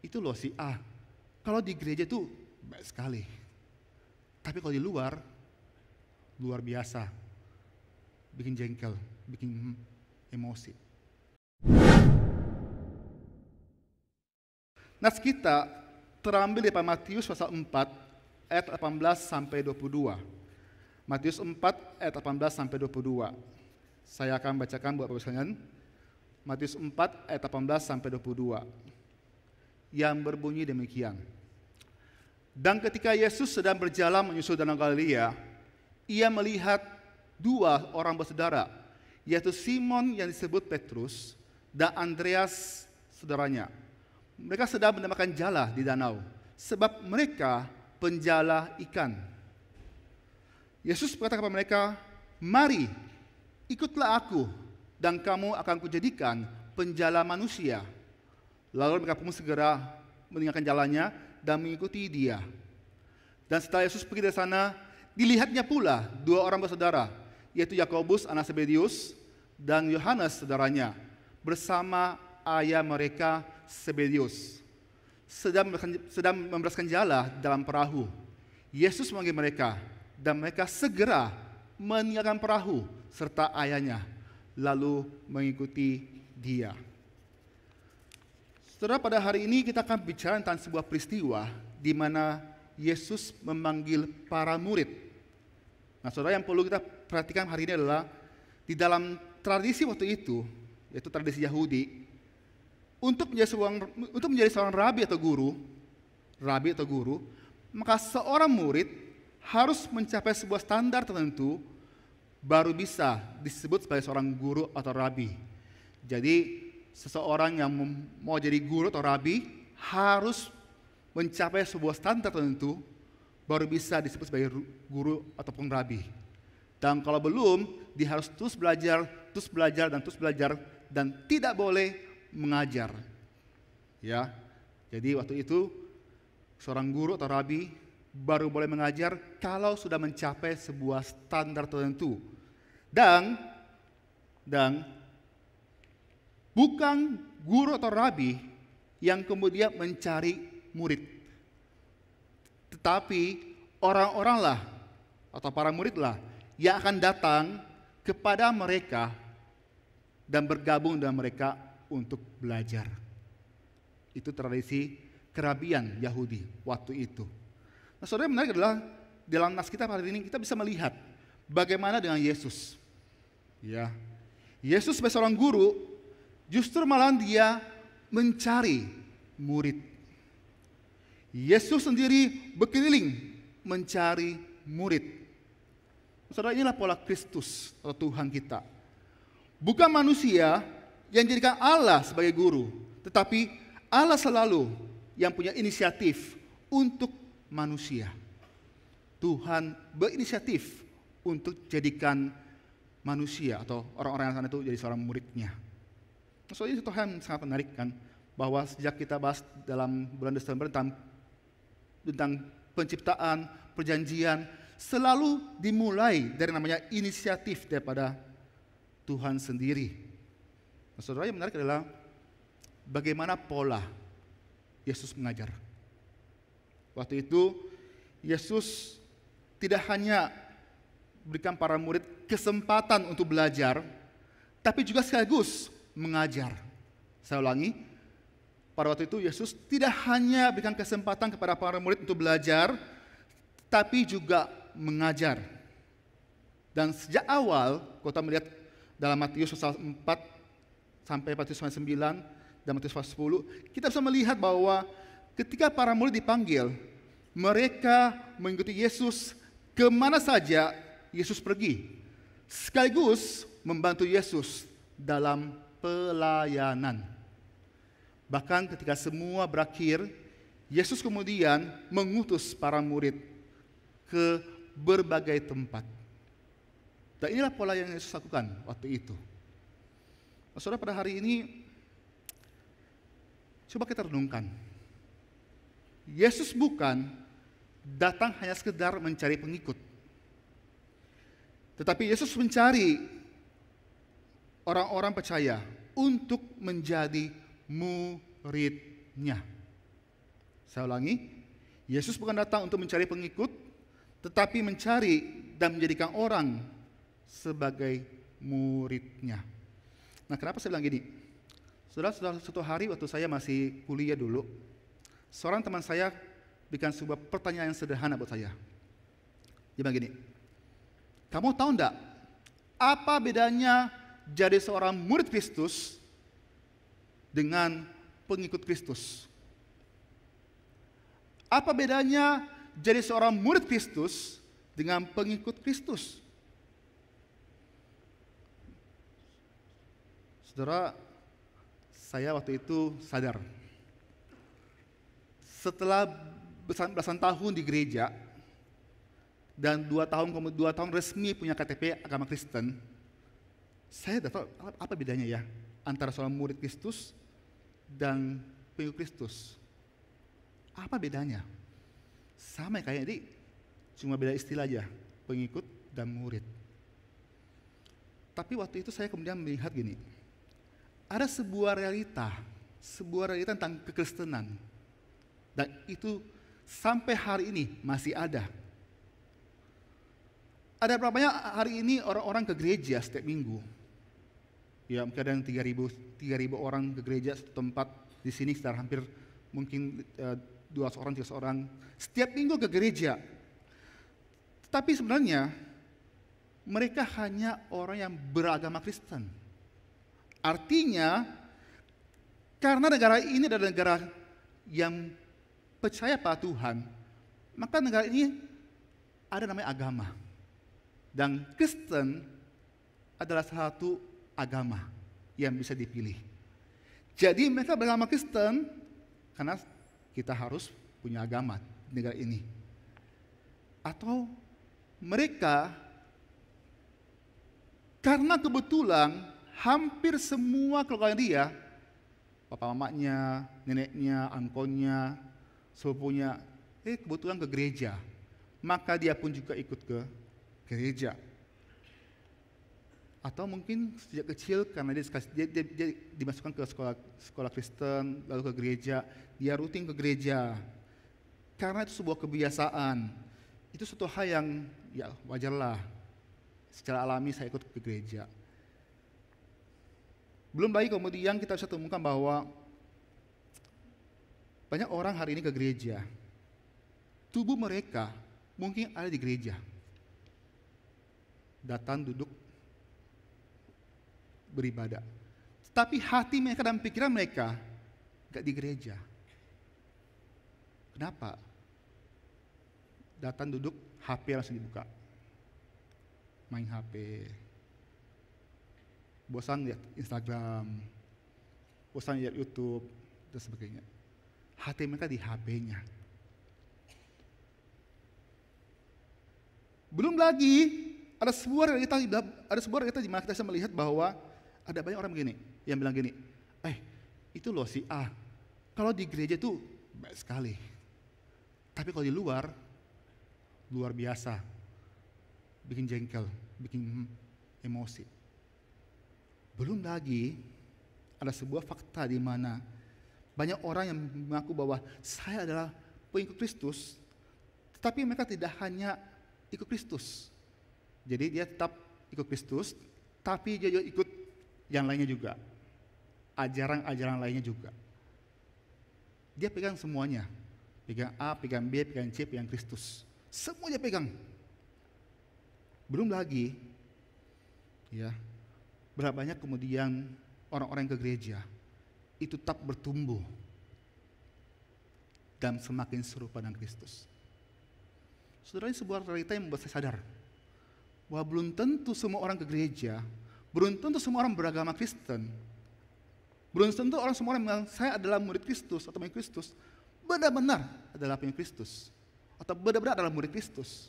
itu loh si A, kalau di gereja itu baik sekali. Tapi kalau di luar, luar biasa. Bikin jengkel, bikin emosi. Nas kita terambil dari Matius pasal 4 ayat 18 sampai 22. Matius 4 ayat 18 sampai 22. Saya akan bacakan buat Bapak sekalian. Matius 4 ayat 18 sampai 22. Yang berbunyi demikian. Dan ketika Yesus sedang berjalan menyusul Danau Galilea, ia melihat dua orang bersaudara, yaitu Simon yang disebut Petrus dan Andreas saudaranya. Mereka sedang menambahkan jala di danau, sebab mereka penjala ikan. Yesus berkata kepada mereka, "Mari, ikutlah aku, dan kamu akan kujadikan penjala manusia." Lalu mereka pun segera meninggalkan jalannya dan mengikuti dia. Dan setelah Yesus pergi dari sana, dilihatnya pula dua orang bersaudara, yaitu Yakobus anak Zebedius dan Yohanes saudaranya, bersama ayah mereka Zebedius, sedang membereskan jala dalam perahu. Yesus memanggil mereka, dan mereka segera meninggalkan perahu serta ayahnya, lalu mengikuti dia. Saudara, pada hari ini kita akan bicara tentang sebuah peristiwa di mana Yesus memanggil para murid. Nah, saudara, yang perlu kita perhatikan hari ini adalah di dalam tradisi waktu itu, yaitu tradisi Yahudi, untuk menjadi seorang rabi atau guru, maka seorang murid harus mencapai sebuah standar tertentu baru bisa disebut sebagai seorang guru atau rabi. Jadi seseorang yang mau jadi guru atau rabi harus mencapai sebuah standar tertentu baru bisa disebut sebagai guru ataupun rabi. Dan kalau belum, dia harus terus belajar dan tidak boleh mengajar. Ya. Jadi waktu itu seorang guru atau rabi baru boleh mengajar kalau sudah mencapai sebuah standar tertentu. Dan bukan guru atau rabi yang kemudian mencari murid, tetapi orang-oranglah atau para muridlah yang akan datang kepada mereka dan bergabung dengan mereka untuk belajar. Itu tradisi kerabian Yahudi waktu itu. Nah, saudara, yang menarik adalah dalam nas kita hari ini kita bisa melihat bagaimana dengan Yesus. Ya, Yesus sebagai seorang guru justru malah dia mencari murid. Yesus sendiri berkeliling mencari murid. Saudara, inilah pola Kristus atau Tuhan kita. Bukan manusia yang jadikan Allah sebagai guru, tetapi Allah selalu yang punya inisiatif untuk manusia. Tuhan berinisiatif untuk jadikan manusia atau orang-orang yang sana itu jadi seorang muridnya. Soalnya itu hal yang sangat menarik kan, bahwa sejak kita bahas dalam bulan Desember tentang penciptaan, perjanjian, selalu dimulai dari namanya inisiatif daripada Tuhan sendiri. Nah, saudara, yang menarik adalah bagaimana pola Yesus mengajar. Waktu itu Yesus tidak hanya berikan para murid kesempatan untuk belajar, tapi juga sekaligus mengajar. Saya ulangi, pada waktu itu Yesus tidak hanya berikan kesempatan kepada para murid untuk belajar, tapi juga mengajar. Dan sejak awal, kita melihat dalam Matius pasal 4 sampai Matius pasal 9 dan Matius pasal 10, kita bisa melihat bahwa ketika para murid dipanggil, mereka mengikuti Yesus kemana saja Yesus pergi, sekaligus membantu Yesus dalam pelayanan. Bahkan ketika semua berakhir, Yesus kemudian mengutus para murid ke berbagai tempat. Dan inilah pola yang Yesus lakukan waktu itu. Nah, saudara, pada hari ini coba kita renungkan. Yesus bukan datang hanya sekedar mencari pengikut, tetapi Yesus mencari orang-orang percaya untuk menjadi muridnya. Saya ulangi, Yesus bukan datang untuk mencari pengikut, tetapi mencari dan menjadikan orang sebagai murid-Nya. Nah, kenapa saya bilang gini? Saudara, suatu hari waktu saya masih kuliah dulu, seorang teman saya berikan sebuah pertanyaan yang sederhana buat saya. Dia bilang gini, kamu tahu enggak apa bedanya jadi seorang murid Kristus dengan pengikut Kristus? Apa bedanya jadi seorang murid Kristus dengan pengikut Kristus? Saudara, saya waktu itu sadar. Setelah belasan tahun di gereja, dan 2 tahun resmi punya KTP agama Kristen, saya udah tahu apa bedanya ya antara seorang murid Kristus dan pengikut Kristus. Apa bedanya? Sama kayak ini, cuma beda istilah aja, pengikut dan murid. Tapi waktu itu saya kemudian melihat gini, ada sebuah realita tentang kekristenan, dan itu sampai hari ini masih ada. Ada berapa banyak hari ini orang-orang ke gereja setiap minggu? Ya, mungkin ada yang 3.000 orang ke gereja satu tempat di sini, sekitar hampir mungkin 200 orang, 300 orang setiap minggu ke gereja. Tapi sebenarnya mereka hanya orang yang beragama Kristen. Artinya, karena negara ini adalah negara yang percaya pada Tuhan, maka negara ini ada namanya agama. Dan Kristen adalah salah satu agama yang bisa dipilih. Jadi mereka beragama Kristen karena kita harus punya agama di negara ini. Atau mereka karena kebetulan hampir semua keluarga dia, papa mamanya, neneknya, angkonnya, sepupunya, kebetulan ke gereja. Maka dia pun juga ikut ke gereja. Atau mungkin sejak kecil karena dia dimasukkan ke sekolah Kristen, lalu ke gereja, dia rutin ke gereja. Karena itu sebuah kebiasaan. Itu suatu hal yang ya wajarlah. Secara alami saya ikut ke gereja. Belum lagi kemudian kita bisa temukan bahwa banyak orang hari ini ke gereja. Tubuh mereka mungkin ada di gereja. Datang, duduk, beribadah. Tapi hati mereka dan pikiran mereka gak di gereja. Kenapa? Datang, duduk, HP langsung dibuka. Main HP. Bosan lihat Instagram. Bosan lihat YouTube, dan sebagainya. Hati mereka di HP-nya. Belum lagi ada sebuah realita di mana kita bisa melihat bahwa ada banyak orang begini yang bilang gini, itu loh si A, kalau di gereja itu baik sekali, tapi kalau di luar biasa, bikin jengkel, bikin emosi. Belum lagi ada sebuah fakta di mana banyak orang yang mengaku bahwa saya adalah pengikut Kristus, tetapi mereka tidak hanya ikut Kristus. Jadi dia tetap ikut Kristus, tapi dia juga ikut yang lainnya juga. Ajaran-ajaran lainnya juga. Dia pegang semuanya. Pegang A, pegang B, pegang C, pegang Kristus. Semua dia pegang. Belum lagi, ya, berapa banyak kemudian orang-orang yang ke gereja itu tetap bertumbuh dan semakin serupa dengan Kristus. Saudara, ini sebuah realita yang membuat saya sadar bahwa belum tentu semua orang ke gereja, belum tentu semua orang beragama Kristen, belum tentu semua orang bilang saya adalah murid Kristus atau pengikut Kristus, benar-benar adalah pengikut Kristus atau benar-benar adalah murid Kristus.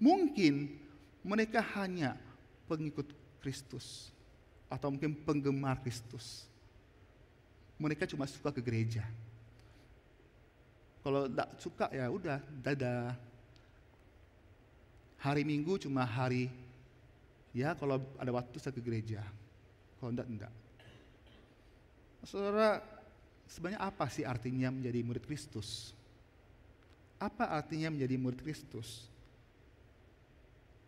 Mungkin mereka hanya pengikut Kristus atau mungkin penggemar Kristus. Mereka cuma suka ke gereja. Kalau tidak suka ya udah, dadah. Hari Minggu cuma hari, ya kalau ada waktu saya ke gereja. Kalau enggak. Saudara, sebenarnya apa sih artinya menjadi murid Kristus? Apa artinya menjadi murid Kristus?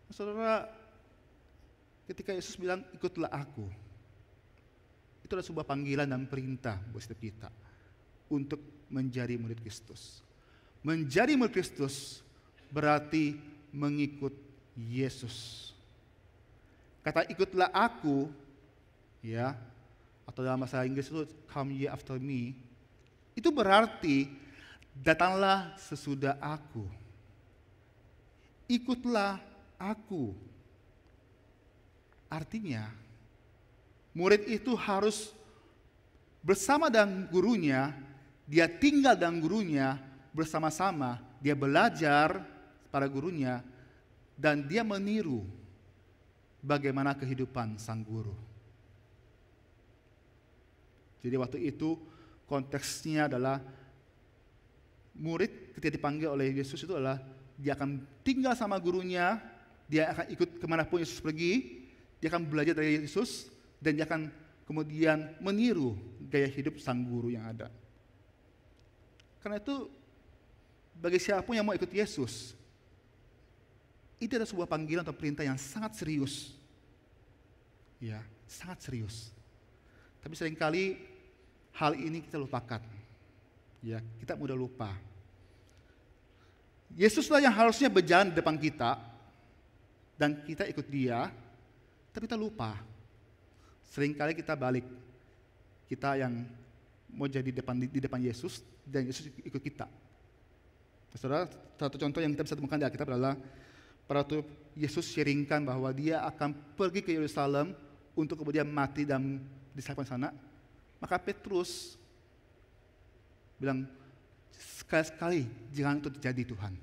Saudara, ketika Yesus bilang, ikutlah aku, itu adalah sebuah panggilan dan perintah buat setiap kita untuk menjadi murid Kristus. Menjadi murid Kristus berarti mengikut Yesus. Kata ikutlah aku, ya, atau dalam bahasa Inggris itu come ye after me, itu berarti datanglah sesudah aku. Ikutlah aku. Artinya, murid itu harus bersama dengan gurunya, dia tinggal dengan gurunya bersama-sama, dia belajar pada gurunya, dan dia meniru bagaimana kehidupan sang guru. Jadi waktu itu konteksnya adalah murid ketika dipanggil oleh Yesus itu adalah dia akan tinggal sama gurunya, dia akan ikut kemanapun Yesus pergi, dia akan belajar dari Yesus, dan dia akan kemudian meniru gaya hidup sang guru yang ada. Karena itu bagi siapapun yang mau ikut Yesus, itu adalah sebuah panggilan atau perintah yang sangat serius. Ya, sangat serius. Tapi seringkali hal ini kita lupakan. Ya, kita mudah lupa. Yesuslah yang harusnya berjalan di depan kita dan kita ikut dia, tapi kita lupa. Seringkali kita balik. Kita yang mau jadi di depan Yesus dan Yesus ikut kita. Saudara, satu contoh yang kita bisa temukan di Alkitab adalah pada waktu Yesus sharingkan bahwa dia akan pergi ke Yerusalem untuk kemudian mati dan disalibkan sana. Maka Petrus bilang, sekali-sekali jangan itu terjadi Tuhan.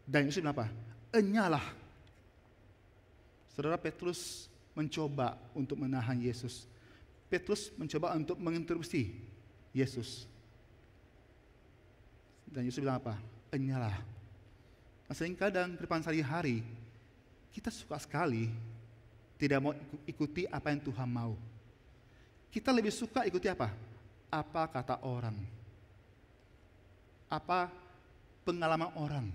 Dan Yesus bilang apa? Enyalah. Saudara, Petrus mencoba untuk menahan Yesus. Petrus mencoba untuk menginterupsi Yesus. Dan Yesus bilang apa? Enyalah. Nah, seringkali kehidupan sehari-hari kita suka sekali tidak mau ikuti apa yang Tuhan mau. Kita lebih suka ikuti apa? Apa kata orang? Apa pengalaman orang?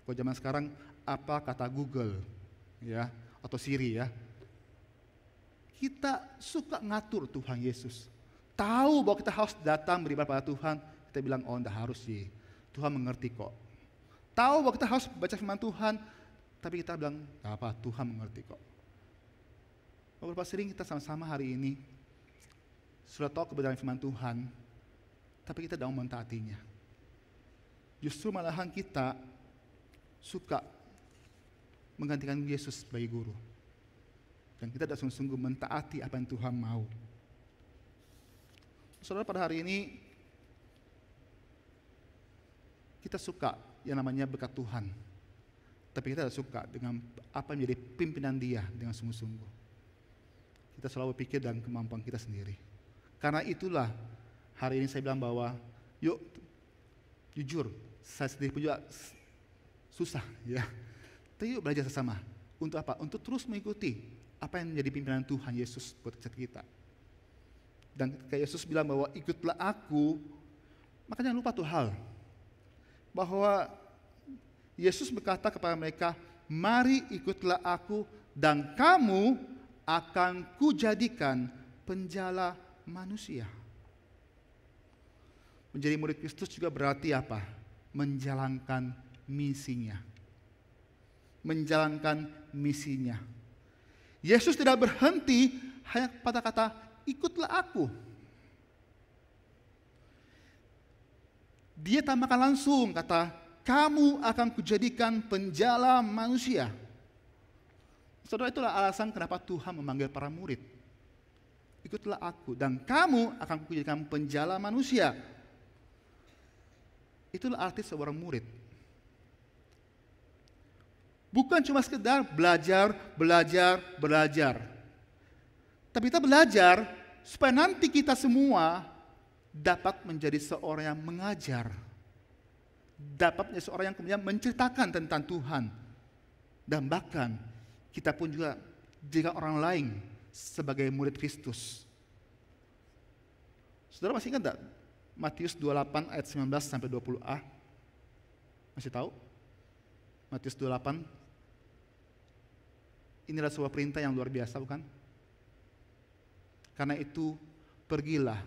Kalau zaman sekarang, apa kata Google, ya, atau Siri, ya. Kita suka ngatur Tuhan Yesus. Tahu bahwa kita harus datang beribadah pada Tuhan, kita bilang, oh enggak harus sih. Tuhan mengerti kok. Tahu bahwa kita harus baca firman Tuhan, tapi kita bilang, enggak apa, Tuhan mengerti kok. Beberapa sering kita sama-sama hari ini sudah tahu kebenaran firman Tuhan, tapi kita tidak mau mentaatinya. Justru malahan kita suka menggantikan Yesus sebagai guru. Dan kita tidak sungguh-sungguh mentaati apa yang Tuhan mau. Saudara, pada hari ini kita suka yang namanya berkat Tuhan. Tapi kita tidak suka dengan apa yang menjadi pimpinan dia dengan sungguh-sungguh. Kita selalu berpikir dalam kemampuan kita sendiri. Karena itulah hari ini saya bilang bahwa yuk, jujur, saya sendiri pun juga susah, ya. Tapi yuk belajar bersama. Untuk apa? Untuk terus mengikuti apa yang menjadi pimpinan Tuhan Yesus buat kita. Dan ketika Yesus bilang bahwa ikutlah aku, maka jangan lupa tuh hal. Bahwa Yesus berkata kepada mereka, mari ikutlah aku dan kamu akan kujadikan penjala manusia. Menjadi murid Kristus juga berarti apa? Menjalankan misinya. Menjalankan misinya. Yesus tidak berhenti hanya pada kata, ikutlah aku. Dia tambahkan langsung kata, kamu akan kujadikan penjala manusia. Saudara, itulah alasan kenapa Tuhan memanggil para murid. Ikutlah aku dan kamu akan kujadikan penjala manusia. Itulah arti seorang murid. Bukan cuma sekedar belajar. Tapi kita belajar supaya nanti kita semua dapat menjadi seorang yang mengajar. Dapat menjadi seorang yang kemudian menceritakan tentang Tuhan. Dan bahkan kita pun juga jika orang lain sebagai murid Kristus. Saudara masih ingat enggak Matius 28 ayat 19 sampai 20a? Masih tahu? Matius 28. Inilah sebuah perintah yang luar biasa, bukan? Karena itu, pergilah,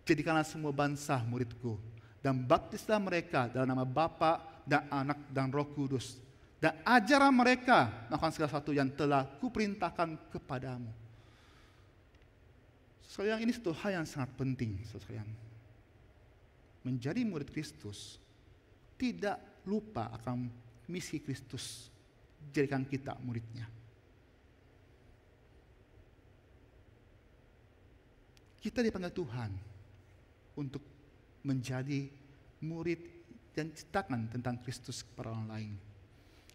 jadikanlah semua bangsa muridku, dan baptislah mereka dalam nama Bapa dan Anak dan Roh Kudus, dan ajarlah mereka melakukan segala sesuatu yang telah kuperintahkan kepadamu. Saudara, ini satu hal yang sangat penting, saudara. Menjadi murid Kristus, tidak lupa akan misi Kristus, jadikan kita muridnya. Kita dipanggil Tuhan untuk menjadi murid dan ceritakan tentang Kristus kepada orang lain.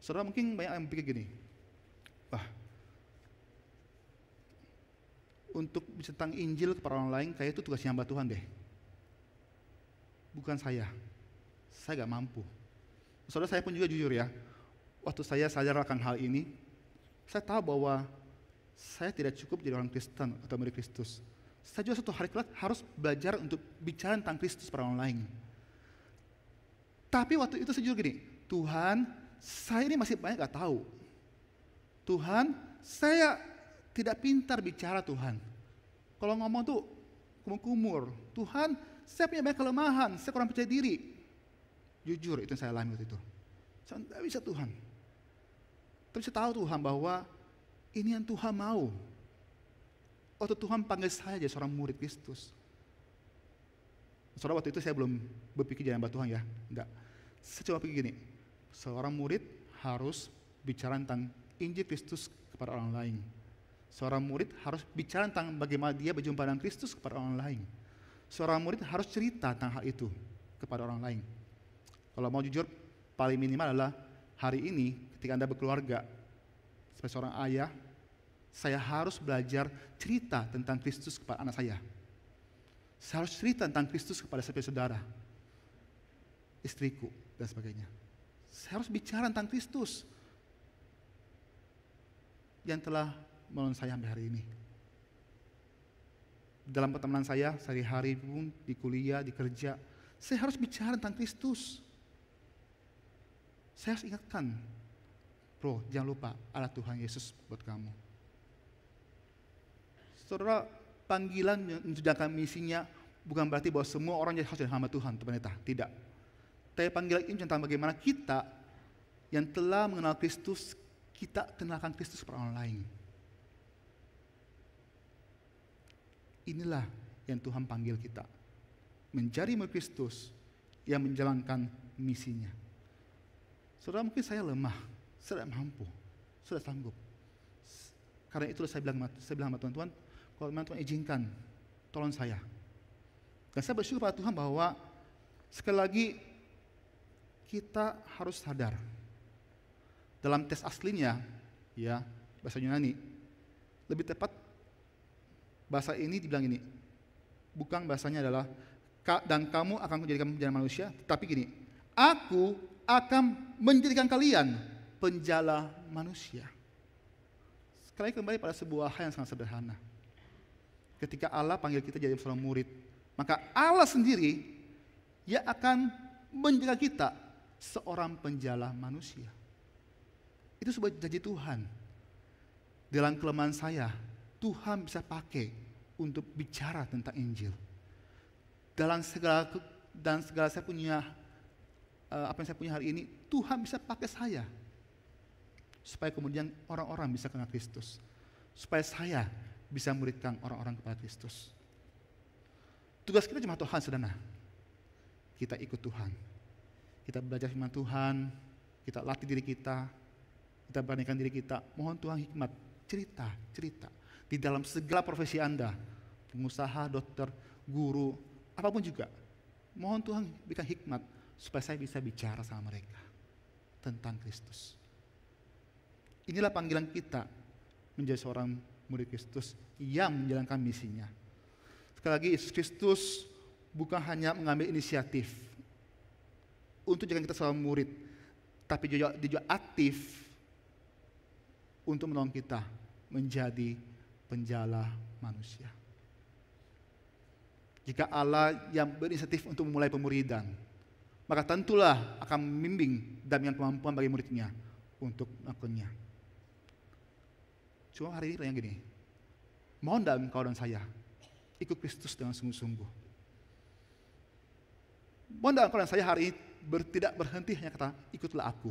Saudara, mungkin banyak yang pikir gini, wah, untuk bicara tentang Injil kepada orang lain, kayak itu tugasnya hamba Tuhan deh. Bukan saya gak mampu. Saudara, saya pun juga jujur ya, waktu saya sadar akan hal ini, saya tahu bahwa saya tidak cukup jadi orang Kristen atau murid Kristus. Saya juga suatu hari kelak harus belajar untuk bicara tentang Kristus pada orang lain. Tapi waktu itu saya jujur gini, Tuhan, saya ini masih banyak gak tahu. Tuhan, saya tidak pintar bicara Tuhan. Kalau ngomong tuh kumur-kumur. Tuhan, saya punya banyak kelemahan, saya kurang percaya diri. Jujur, itu yang saya alami waktu itu. Saya tidak bisa Tuhan. Tapi saya tahu Tuhan bahwa ini yang Tuhan mau. Waktu Tuhan panggil saya jadi seorang murid Kristus. Saudara, waktu itu saya belum berpikir jadi hamba Tuhan ya. Enggak. Saya coba pikir gini, seorang murid harus bicara tentang Injil Kristus kepada orang lain. Seorang murid harus bicara tentang bagaimana dia berjumpa dengan Kristus kepada orang lain. Seorang murid harus cerita tentang hal itu kepada orang lain. Kalau mau jujur, paling minimal adalah hari ini ketika Anda berkeluarga, sebagai seorang ayah, saya harus belajar cerita tentang Kristus kepada anak saya. Saya harus cerita tentang Kristus kepada saudara, istriku, dan sebagainya. Saya harus bicara tentang Kristus yang telah menolong saya sampai hari ini. Dalam pertemanan saya, sehari-hari pun, di kuliah, di kerja, saya harus bicara tentang Kristus. Saya harus ingatkan, bro, jangan lupa ada Tuhan Yesus buat kamu. Saudara, panggilan yang menjalankan misinya bukan berarti bahwa semua orang harus jadi hamba Tuhan atau pendeta. Tidak. Tapi panggilan ini tentang bagaimana kita yang telah mengenal Kristus, kita kenalkan Kristus kepada orang lain. Inilah yang Tuhan panggil kita. Menjadi murid Kristus yang menjalankan misinya. Saudara, mungkin saya lemah, saya tidak mampu, saya tidak sanggup. Karena itulah saya bilang sama Tuhan, kalau memang Tuhan izinkan, tolong saya. Dan saya bersyukur pada Tuhan bahwa sekali lagi kita harus sadar. Dalam tes aslinya, ya bahasa Yunani, lebih tepat bahasa ini dibilang ini. Bukan bahasanya adalah dan kamu akan menjadikan penjala manusia, tetapi gini, aku akan menjadikan kalian penjala manusia. Sekali kembali pada sebuah hal yang sangat sederhana. Ketika Allah panggil kita jadi seorang murid, maka Allah sendiri yang akan menjaga kita seorang penjala manusia. Itu sebuah janji Tuhan. Dalam kelemahan saya, Tuhan bisa pakai untuk bicara tentang Injil. Dalam segala saya punya apa yang saya punya hari ini, Tuhan bisa pakai saya supaya kemudian orang-orang bisa kenal Kristus, supaya saya bisa muridkan orang-orang kepada Kristus. Tugas kita cuma Tuhan, saudara. Kita ikut Tuhan, kita belajar firman Tuhan, kita latih diri kita beranikan diri kita. Mohon Tuhan hikmat, cerita di dalam segala profesi Anda, pengusaha, dokter, guru, apapun juga. Mohon Tuhan berikan hikmat supaya saya bisa bicara sama mereka tentang Kristus. Inilah panggilan kita menjadi seorang murid Kristus yang menjalankan misinya. Sekali lagi, Yesus Kristus bukan hanya mengambil inisiatif untuk jadikan kita seorang murid, tapi dia juga aktif untuk menolong kita menjadi penjala manusia. jika Allah yang berinisiatif untuk memulai pemuridan, maka tentulah akan membimbing dan memberikan kemampuan bagi muridnya untuk melakukannya. Cuma hari ini yang gini, mohon dalam engkau dan saya ikut Kristus dengan sungguh-sungguh. Mohon dalam engkau dan saya hari ini tidak berhenti hanya kata ikutlah aku,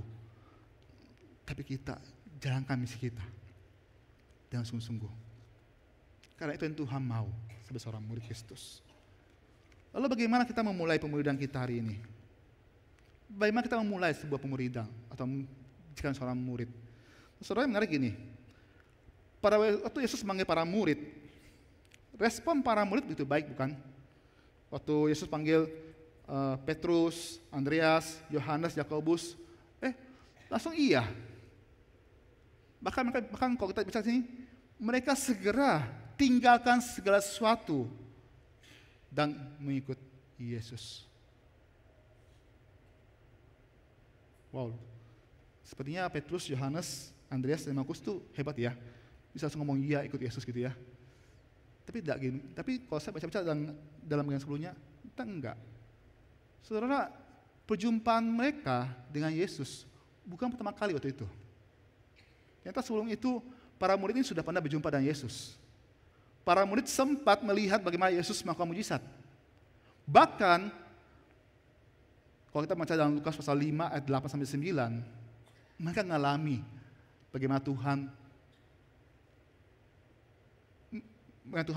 tapi kita jalankan misi kita dengan sungguh-sungguh. Karena itu yang Tuhan mau sebagai seorang murid Kristus. Lalu bagaimana kita memulai pemuridan kita hari ini? Bagaimana kita memulai sebuah pemuridan atau menjadikan seorang murid? Saudara, yang menarik gini, pada waktu Yesus memanggil para murid, respon para murid begitu baik, bukan? Waktu Yesus panggil Petrus, Andreas, Yohanes, Yakobus, langsung iya. Bahkan kalau kita bicara sini, mereka segera tinggalkan segala sesuatu dan mengikut Yesus. Wow, sepertinya Petrus, Yohanes, Andreas, dan Markus itu hebat ya. Bisa langsung ngomong iya ikut Yesus gitu ya. Tapi tidak gini. Tapi kalau saya baca-baca dalam bagian sebelumnya, kita enggak. Saudara, perjumpaan mereka dengan Yesus bukan pertama kali waktu itu. Ternyata sebelum itu para murid ini sudah pernah berjumpa dengan Yesus. Para murid sempat melihat bagaimana Yesus melakukan mujizat. Bahkan kalau kita baca dalam Lukas pasal 5 ayat 8-9, mereka mengalami bagaimana Tuhan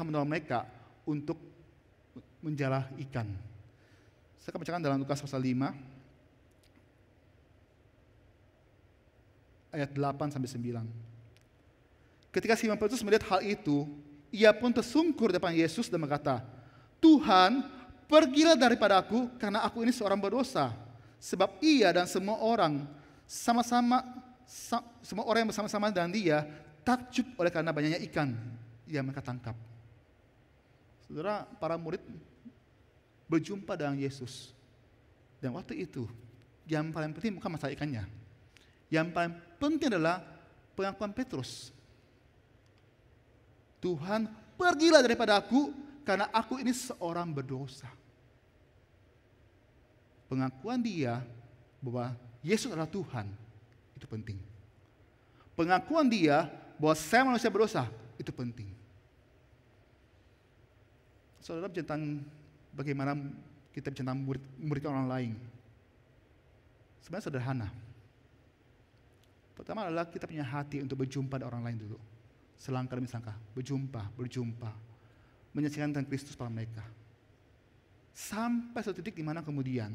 menolong mereka untuk menjala ikan. Saya akan bacakan dalam Lukas pasal 5 ayat 8-9. Ketika Simon Petrus melihat hal itu, ia pun tersungkur depan Yesus dan berkata, Tuhan, pergilah daripada aku karena aku ini seorang berdosa. Sebab ia dan semua orang yang bersama-sama dengan dia takjub oleh karena banyaknya ikan yang mereka tangkap. Saudara, para murid berjumpa dengan Yesus. Dan waktu itu, yang paling penting bukan masalah ikannya. Yang paling penting adalah pengakuan Petrus. Tuhan, pergilah daripada aku karena aku ini seorang berdosa. Pengakuan dia bahwa Yesus adalah Tuhan, itu penting. Pengakuan dia bahwa saya manusia berdosa, itu penting. Saudara, tentang bagaimana kita bicara murid orang lain. Sebenarnya sederhana. Pertama adalah kita punya hati untuk berjumpa dengan orang lain dulu. Selangkah demi selangkah, berjumpa. Menyaksikan tentang Kristus pada mereka. Sampai suatu titik di mana kemudian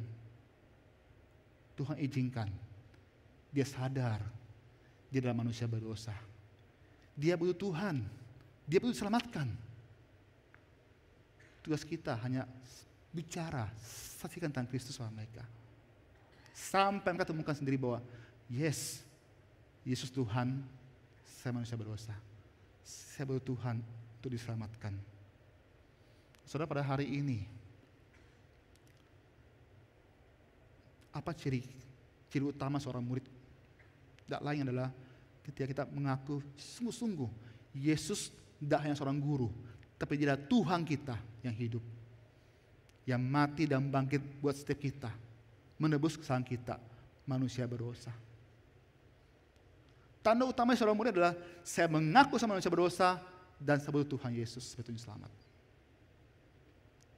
Tuhan izinkan dia sadar dia adalah manusia berdosa. Dia butuh Tuhan, dia butuh diselamatkan. Tugas kita hanya bicara, saksikan tentang Kristus pada mereka. Sampai mereka temukan sendiri bahwa yes, Yesus Tuhan, saya manusia berdosa. Saya butuh Tuhan untuk diselamatkan. Saudara, pada hari ini, apa ciri utama seorang murid? Tidak lain adalah ketika kita mengaku sungguh-sungguh Yesus tidak hanya seorang guru, tapi dia adalah Tuhan kita yang hidup, yang mati dan bangkit buat setiap kita, menebus kesalahan kita, manusia berdosa. Tanda utama seorang murid adalah saya mengaku sama manusia berdosa dan saya butuh Tuhan Yesus sebagai selamat.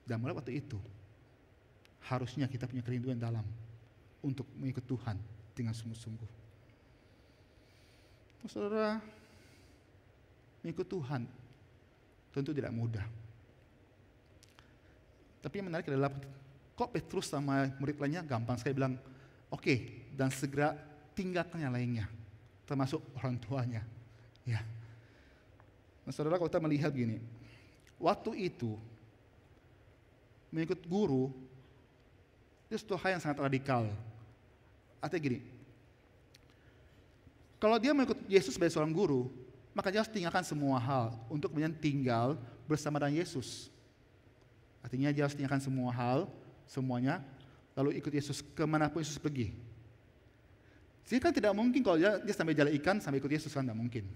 Dan mulai waktu itu harusnya kita punya kerinduan dalam untuk mengikut Tuhan dengan sungguh-sungguh. Saudara, mengikut Tuhan tentu tidak mudah. Tapi yang menarik adalah kok Petrus sama murid lainnya gampang sekali bilang, oke, dan segera tinggalkan yang lainnya, termasuk orang tuanya. Ya. Nah, saudara, kalau kita melihat gini, waktu itu mengikut guru itu suatu hal yang sangat radikal. Artinya gini, kalau dia mengikut Yesus sebagai seorang guru, maka dia harus tinggalkan semua hal untuk kemudian tinggal bersama dengan Yesus. Artinya dia harus tinggalkan semua hal, semuanya, lalu ikut Yesus kemanapun Yesus pergi. Jadi kan tidak mungkin kalau dia sampai jala ikan sampai ikut Yesus, kan tidak mungkin.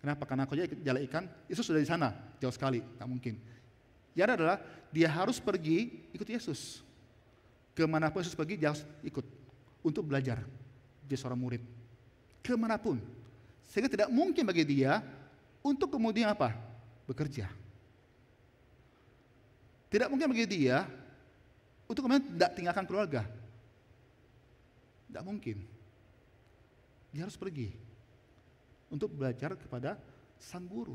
Kenapa? Karena kalau dia ikut jala ikan, Yesus sudah di sana, jauh sekali, tak mungkin. Yang adalah dia harus pergi ikut Yesus. Kemanapun Yesus pergi, dia harus ikut untuk belajar. Dia seorang murid. Kemanapun. Sehingga tidak mungkin bagi dia untuk kemudian apa? Bekerja. Tidak mungkin bagi dia untuk kemudian tidak tinggalkan keluarga. Tidak mungkin. Dia harus pergi untuk belajar kepada sang guru.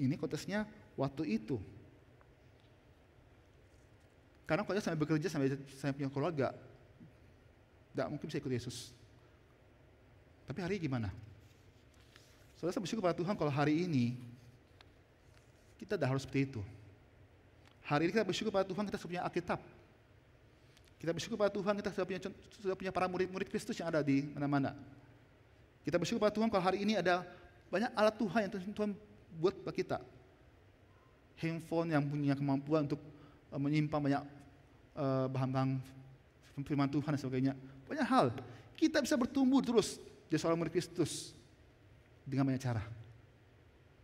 Ini konteksnya waktu itu. Karena kalau sampai bekerja, sampai punya keluarga, tidak mungkin bisa ikut Yesus. Tapi hari ini gimana? Saudara, saya bersyukur kepada Tuhan kalau hari ini kita tidak harus seperti itu. Hari ini kita bersyukur kepada Tuhan kita sudah punya Alkitab. Kita bersyukur kepada Tuhan kita sudah punya para murid-murid Kristus yang ada di mana-mana. Kita bersyukur kepada Tuhan kalau hari ini ada banyak alat Tuhan yang Tuhan buat buat kita. Handphone yang punya kemampuan untuk menyimpan banyak bahan-bahan firman Tuhan dan sebagainya. Banyak hal. Kita bisa bertumbuh terus jadi seorang murid Kristus dengan banyak cara.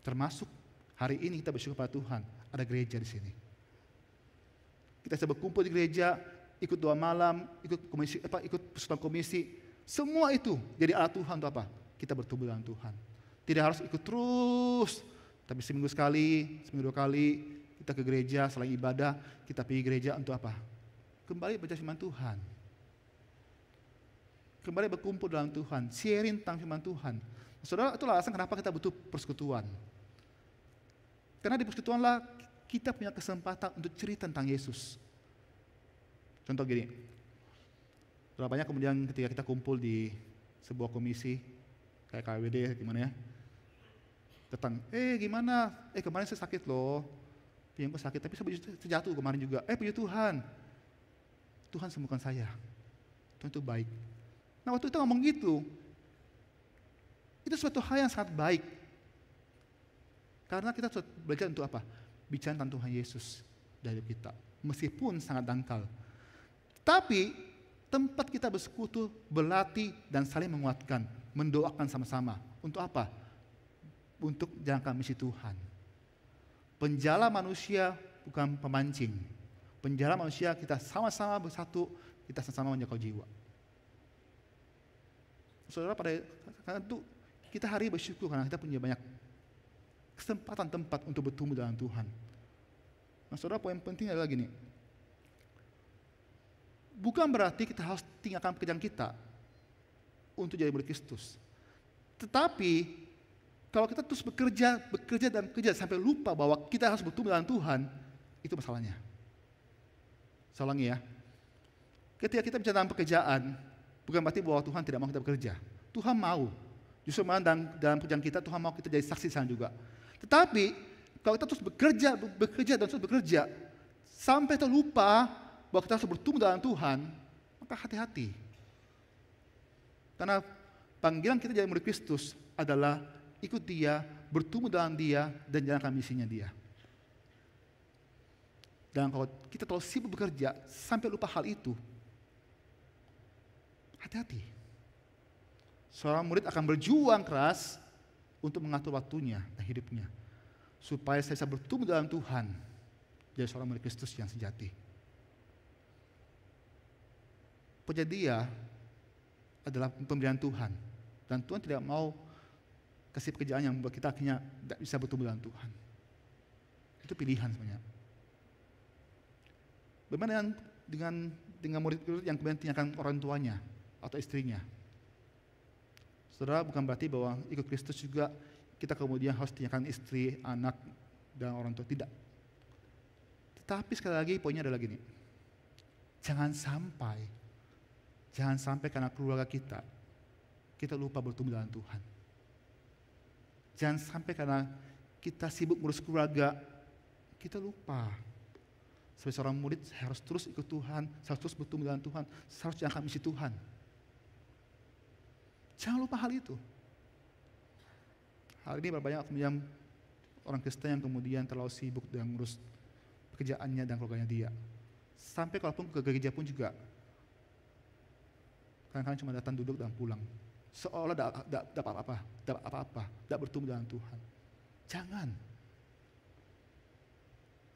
Termasuk hari ini kita bersyukur pada Tuhan ada gereja di sini. Kita bisa berkumpul di gereja, ikut doa malam, ikut persekutuan komisi. Semua itu jadi alat Tuhan untuk apa? Kita bertumbuh dalam Tuhan. Tidak harus ikut terus, tapi seminggu sekali, seminggu 2 kali kita ke gereja, selain ibadah, kita pergi gereja untuk apa? Kembali baca firman Tuhan. Kembali berkumpul dalam Tuhan, sharing tentang firman Tuhan. Saudara, itulah alasan kenapa kita butuh persekutuan. Karena di persekutuanlah kita punya kesempatan untuk cerita tentang Yesus. Contoh gini, berapa banyak kemudian ketika kita kumpul di sebuah komisi, kayak KWD, gimana ya, datang, gimana, kemarin saya sakit loh, yang sakit, tapi saya jatuh kemarin juga. Puji Tuhan, Tuhan sembuhkan saya. Tuhan itu baik. Nah waktu itu ngomong gitu, itu suatu hal yang sangat baik. Karena kita belajar untuk apa? Bicara tentang Tuhan Yesus dari kita. Meskipun sangat dangkal. Tapi tempat kita bersekutu, berlatih, dan saling menguatkan. Mendoakan sama-sama. Untuk apa? Untuk jalankan misi Tuhan. Penjala manusia bukan pemancing. Penjala manusia kita sama-sama bersatu, kita sama-sama menjaga jiwa. Saudara, karena itu kita hari ini bersyukur karena kita punya banyak kesempatan tempat untuk bertumbuh dalam Tuhan. Nah, saudara, poin penting adalah gini. Bukan berarti kita harus tinggalkan pekerjaan kita untuk jadi murid Kristus. Tetapi kalau kita terus bekerja dan bekerja sampai lupa bahwa kita harus bertumbuh dalam Tuhan, itu masalahnya. Saya ulangi ya. Ketika kita bicara tentang pekerjaan, bukan berarti bahwa Tuhan tidak mau kita bekerja. Tuhan mau. Justru dalam pekerjaan kita, Tuhan mau kita jadi saksi sana juga. Tetapi, kalau kita terus bekerja dan terus bekerja, sampai terlupa bahwa kita harus bertumbuh dalam Tuhan, maka hati-hati. Karena panggilan kita jadi murid Kristus adalah ikut Dia, bertumbuh dalam Dia, dan jalankan misinya Dia. Dan kalau kita terlalu sibuk bekerja, sampai lupa hal itu, hati-hati. Seorang murid akan berjuang keras untuk mengatur waktunya dan hidupnya, supaya saya bisa bertumbuh dalam Tuhan, jadi seorang murid Kristus yang sejati. Pekerjaan dia adalah pemberian Tuhan, dan Tuhan tidak mau kasih pekerjaan yang membuat kita akhirnya tidak bisa bertumbuh dalam Tuhan. Itu pilihan sebenarnya. Bagaimana dengan murid-murid yang kemudian tinggalkan orang tuanya atau istrinya? Saudara, bukan berarti bahwa ikut Kristus juga kita kemudian harus tinggalkan istri, anak, dan orang tua. Tidak. Tetapi sekali lagi poinnya adalah gini. Jangan sampai karena keluarga kita lupa bertumbuh dalam Tuhan. Jangan sampai karena kita sibuk ngurus keluarga, kita lupa. Sebagai seorang murid, saya harus terus ikut Tuhan, saya harus terus bertumbuh dalam Tuhan, saya harus jalankan misi Tuhan. Jangan lupa hal itu. Hal ini banyak kemudian orang Kristen yang kemudian terlalu sibuk dengan ngurus pekerjaannya dan keluarganya dia. Sampai kalaupun ke gereja pun juga, kadang-kadang cuma datang duduk dan pulang. Seolah tidak apa-apa, tidak bertumbuh dalam Tuhan. Jangan.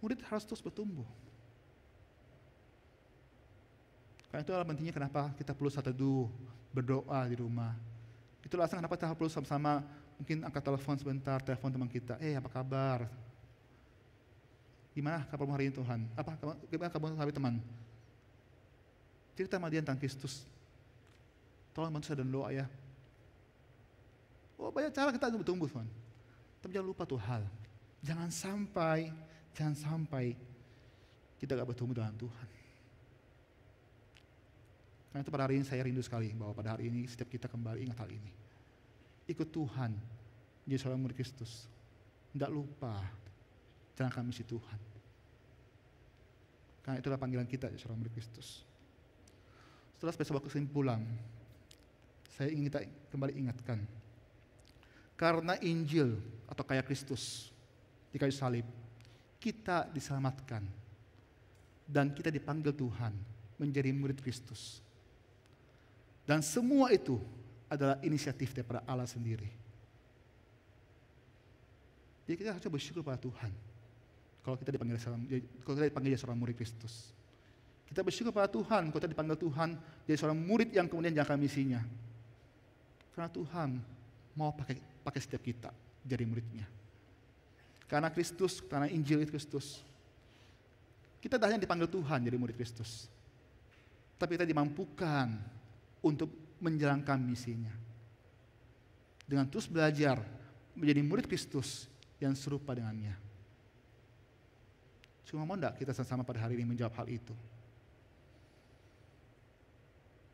murid harus terus bertumbuh. Karena itu adalah pentingnya kenapa kita perlu saat teduh, berdoa di rumah. Itu alasan kenapa kita perlu sama-sama mungkin angkat telepon sebentar, telepon teman kita. Apa kabar? Gimana kabarmu hari ini Tuhan? Gimana kabarmu hari teman? Cerita sama dia tentang Kristus. Tolong bantu saya dan doa ya. Banyak cara kita untuk bertumbuh Tuhan. Tapi jangan lupa tuh hal. Jangan sampai kita gak bertumbuh dengan Tuhan. Karena itu pada hari ini saya rindu sekali bahwa pada hari ini setiap kita kembali ingat hal ini. Ikut Tuhan, jadi seorang murid Kristus. Tidak lupa jalankan misi Tuhan. Karena itulah panggilan kita jadi seorang murid Kristus. Setelah sebuah kesimpulan, saya ingin kita kembali ingatkan. Karena Injil atau kayak Kristus di kayu salib, kita diselamatkan. Dan kita dipanggil Tuhan menjadi murid Kristus. Dan semua itu adalah inisiatif daripada Allah sendiri. Jadi kita harus bersyukur pada Tuhan. Kalau kita dipanggil jadi seorang murid Kristus. Kita bersyukur pada Tuhan kalau kita dipanggil Tuhan jadi seorang murid yang kemudian jalankan misinya. Karena Tuhan mau pakai setiap kita jadi muridnya. Karena Kristus, karena Injil Kristus. Kita tidak hanya dipanggil Tuhan jadi murid Kristus. Tapi kita dimampukan untuk menjalankan misinya. Dengan terus belajar menjadi murid Kristus yang serupa dengannya. Cuma mau enggak kita sama-sama pada hari ini menjawab hal itu?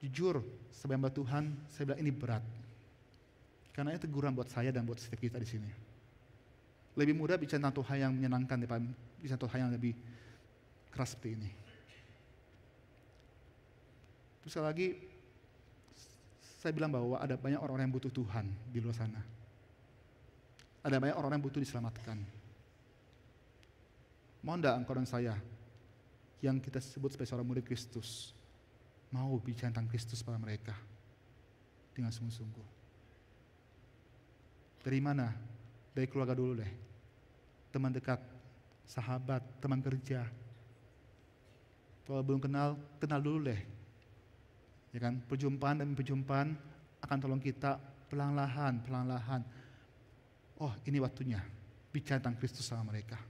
Jujur, sebagai hamba Tuhan, saya bilang ini berat. Karena itu teguran buat saya dan buat setiap kita di sini. Lebih mudah bicara tentang Tuhan yang menyenangkan daripada bicara tentang Tuhan yang lebih keras seperti ini. Terus sekali lagi, saya bilang bahwa ada banyak orang-orang yang butuh Tuhan di luar sana. Ada banyak orang-orang yang butuh diselamatkan. Mau enggak engkau dan saya yang kita sebut sebagai seorang murid Kristus mau bicara tentang Kristus pada mereka dengan sungguh-sungguh? Dari mana? Dari keluarga dulu deh. Teman dekat, sahabat, teman kerja. Kalau belum kenal dulu deh. Ya kan, perjumpaan demi perjumpaan akan tolong kita perlahan-lahan. Oh, ini waktunya bicara tentang Kristus sama mereka.